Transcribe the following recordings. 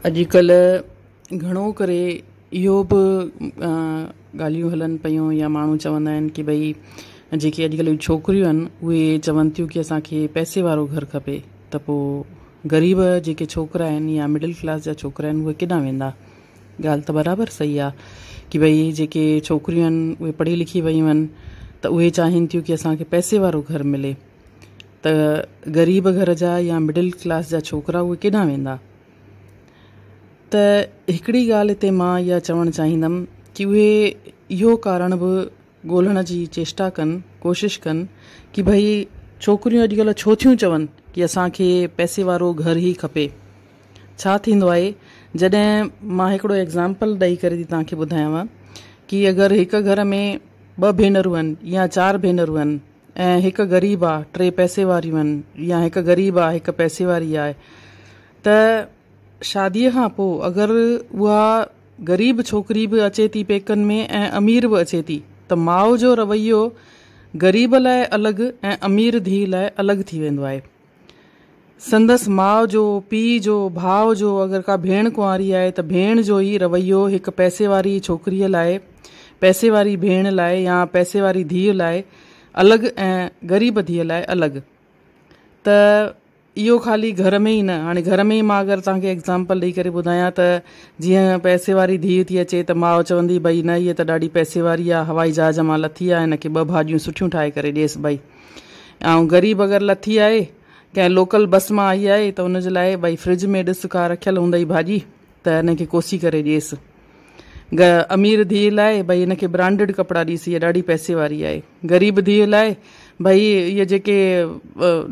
अॼुकल्ह घणो करे इहो बि ॻाल्हियूं हलनि पियूं या माण्हू चवंदा आहिनि की भई जेके अॼुकल्ह जी छोकिरियूं आहिनि उहे चवनि थियूं की असांखे पैसे वारो घरु खपे, त पोइ ग़रीब जेके छोकिरा आहिनि या मिडिल क्लास जा छोकिरा आहिनि उहे केॾांहुं वेंदा। ॻाल्हि त बराबरि सही आहे की भई जेके छोकिरियूं आहिनि उहे पढ़ी लिखी वियूं आहिनि त उहे चाहिनि थियूं की असांखे पैसे वारो घरु मिले, त ग़रीब घर जा या मिडिल क्लास जा छोकिरा उहे केॾांहुं वेंदा। त हिकिड़ी ॻाल्हि हिते मां इहा चवणु चाहींदमि की उहे इहो कारण बि ॻोल्हण जी चेष्टा कनि, कोशिशि कनि की भई छोकिरियूं अॼुकल्ह छो थियूं चवनि की असांखे पैसे वारो घरु ई खपे। छा थींदो आहे, जॾहिं मां हिकिड़ो एग्ज़ाम्पल ॾेई करे थी तव्हांखे ॿुधायांव की अगरि हिकु घर में 2 भेनरूं आहिनि या 4 भेनरूं आहिनि ऐं हिकु ग़रीब आहे, 3 पैसे वारियूं आहिनि या हिकु ग़रीब आहे, हिकु पैसे वारी आहे, त शादीअ खां पोइ अगरि उहा ग़रीब छोकिरी बि अचे थी पेकनि में ऐं अमीर बि अचे थी, त माउ जो रवैयो ग़रीब लाइ अलॻि ऐं अमीर धीउ लाइ अलॻि थी वेंदो आहे। संदसि माउ जो, पीउ जो, भाउ जो अगरि का भेण कुंवारी आहे त भेण जो ई रवैयो हिकु पैसे वारी छोकिरीअ लाइ, पैसे वारी भेण लाइ या पैसे वारी धीउ लाइ अलॻि ऐं ग़रीब धीउ लाइ अलॻि। त इहो ख़ाली घर में ई न, हाणे घर में ई मां अगरि तव्हांखे एग्ज़ाम्पल ॾेई करे ॿुधायां त जीअं पैसे वारी धीउ थी अचे त माउ चवंदी भई न हीअ त ॾाढी पैसे वारी आहे, हवाई जहाज मां लथी आहे, हिनखे 2 भाॼियूं सुठियूं ठाहे करे ॾिएसि भई। ऐं ग़रीब अगरि लथी आहे कंहिं लोकल बस मां आई आहे त उनजे लाइ भई फ्रिज में ॾिस का रखियल हूंदई भाॼी त हिनखे कोसी करे ॾिएसि। अमीर धीउ लाइ भई हिनखे ब्रांडेड कपिड़ा ॾिसी, हीअ ॾाढी पैसे वारी आहे। ग़रीब धीउ लाइ भई इहे जेके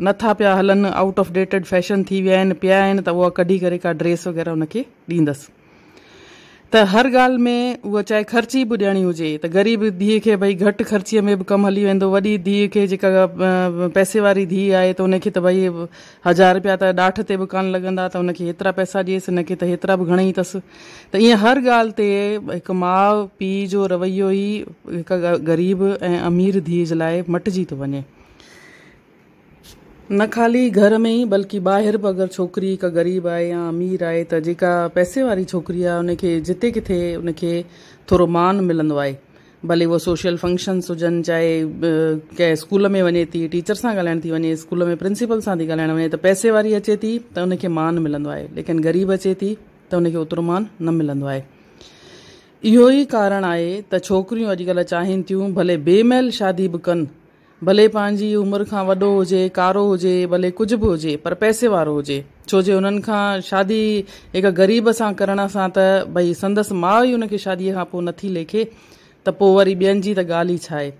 नथा पिया हलनि, आउट ऑफ डेटेड फैशन थी विया आहिनि, पिया आहिनि, त उहा कढी करे का ड्रेस वग़ैरह उनखे ॾींदसि। त हर ॻाल्हि में उहा चाहे ख़र्ची बि ॾियणी हुजे त ग़रीब धीउ खे भई घटि ख़र्चीअ में बि कमु हली वेंदो, वॾी धीउ खे जेका पैसे वारी धीउ आहे त उनखे त भई 1000 रुपया त ॾाठ ते बि कान लॻंदा, त उनखे हेतिरा पैसा ॾिएसि, हिनखे त हेतिरा बि घणेई अथसि। त ईअं हर ॻाल्हि ते हिकु माउ पीउ जो रवैयो ई हिकु ग़रीब ऐं अमीर धीउ जे लाइ मटिजी थो वञे। न ख़ाली घर में ई बल्कि ॿाहिरि बि अगरि छोकिरी हिकु ग़रीब आहे या अमीर आहे त जेका पैसे वारी छोकिरी आहे उनखे जिते किथे उनखे थोरो मान मिलंदो आहे, भले उहो सोशल फंक्शन्स हुजनि, चाहे कंहिं स्कूल में वञे थी, टीचर सां ॻाल्हाइण थी वञे, स्कूल में प्रिंसिपल सां थी ॻाल्हाइण वञे, त पैसे वारी अचे थी त उनखे मान मिलंदो आहे, लेकिन ग़रीब अचे थी त उनखे ओतिरो मान न मिलंदो आहे। इहो ई कारण आहे त छोकिरियूं अॼुकल्ह चाहिनि थियूं भले बेमहिल शादी बि कनि, भले पंहिंजी उमिरि खां वॾो हुजे, कारो हुजे, भले कुझु बि हुजे, पर पैसे वारो हुजे। छो जे हुननि खां शादी हिकु ग़रीब सां करण सां त भई संदसि माउ ई उनखे शादीअ खां पोइ नथी लेखे, त पोइ वरी ॿियनि जी त ॻाल्हि ई छा आहे।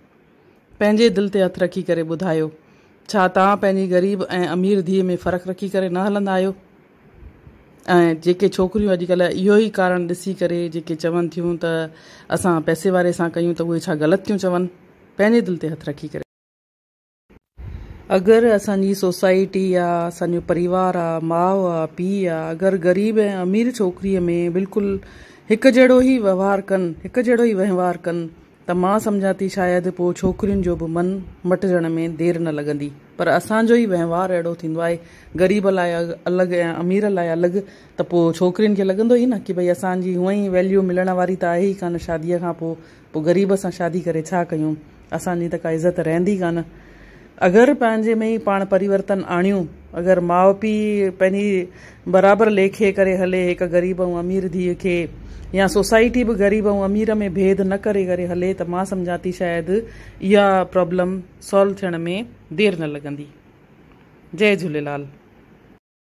पंहिंजे दिलि ते हथु रखी करे ॿुधायो, छा तव्हां पंहिंजी ग़रीब ऐं अमीर धीउ में फ़र्क़ु रखी करे न हलंदा आहियो? ऐं जेके छोकिरियूं अॼुकल्ह इहो ई कारण ॾिसी करे जेके चवनि थियूं त असां पैसे वारे सां कयूं, त उहे छा ग़लति थियूं चवनि? पंहिंजे दिलि ते हथु रखी करे। अगरि असांजी सोसाइटी आहे, असांजो परिवार आहे, माउ आहे, पीउ आहे, अगरि ग़रीब ऐं अमीर छोकिरीअ में बिल्कुलु हिकु जहिड़ो ई व्यवहार कनि, हिकु जहिड़ो ई वहिंवार कनि, त मां सम्झां थी शायदि पोइ छोकिरियुनि जो बि मन मटिजण में देरि न लॻंदी। पर असांजो ई वहिंवार अहिड़ो थींदो आहे, ग़रीब लाइ अलॻि ऐं अमीर लाइ अलॻि, त पोइ छोकिरियुनि खे लॻंदो ई न की भई असांजी हूअं ई वैल्यू मिलण वारी त आहे ई कान शादीअ खां पोइ ग़रीब सां शादी करे छा कयूं, असांजी त का इज़त रहंदी कान। अगरि पंहिंजे में ई पाण परिवर्तन आणियूं, अगरि माउ पीउ पंहिंजी बराबरि लेखे करे हले हिकु ग़रीब ऐं अमीर धीउ खे, या सोसाइटी बि ग़रीब ऐं अमीर में भेद न करे करे हले, त मां सम्झां थी शायदि इहा प्रॉब्लम सॉल्व थियण में देरि न लॻंदी। जय झूलेलाल।